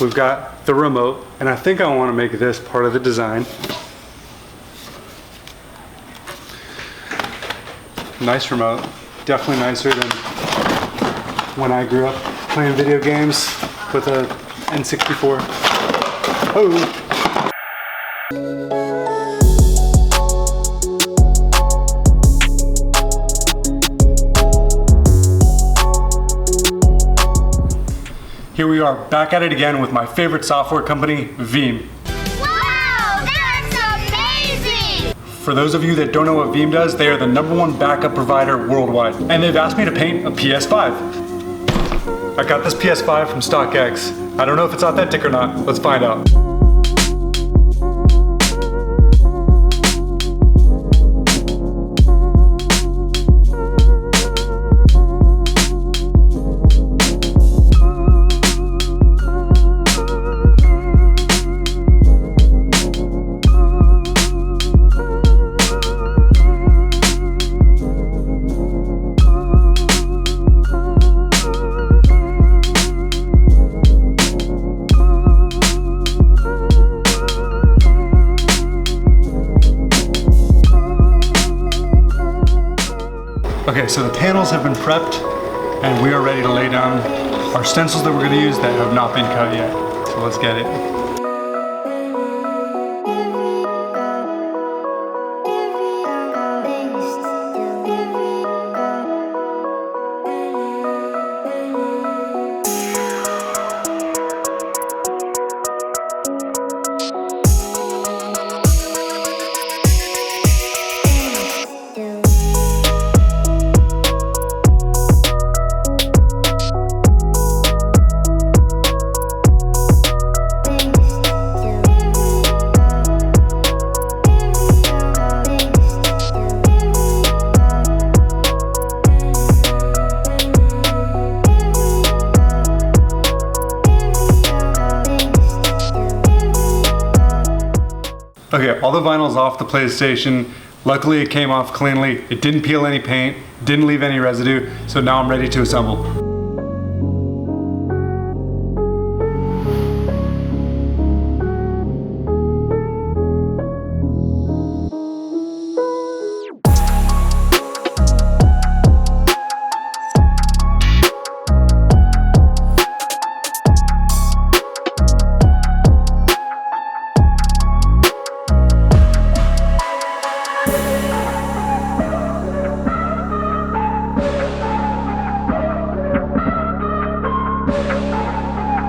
we've got the remote, and I think I want to make this part of the design. Nice remote, definitely nicer than when I grew up playing video games with a N64. Oh! Here we are back at it again with my favorite software company, Veeam. Wow, that's amazing! For those of you that don't know what Veeam does, they are the #1 backup provider worldwide. And they've asked me to paint a PS5. I got this PS5 from StockX. I don't know if it's authentic or not. Let's find out. Okay, so the panels have been prepped and we are ready to lay down our stencils that we're going to use that have not been cut yet. So let's get it. Okay, all the vinyl's off the PlayStation. Luckily it came off cleanly. It didn't peel any paint, didn't leave any residue, so now I'm ready to assemble.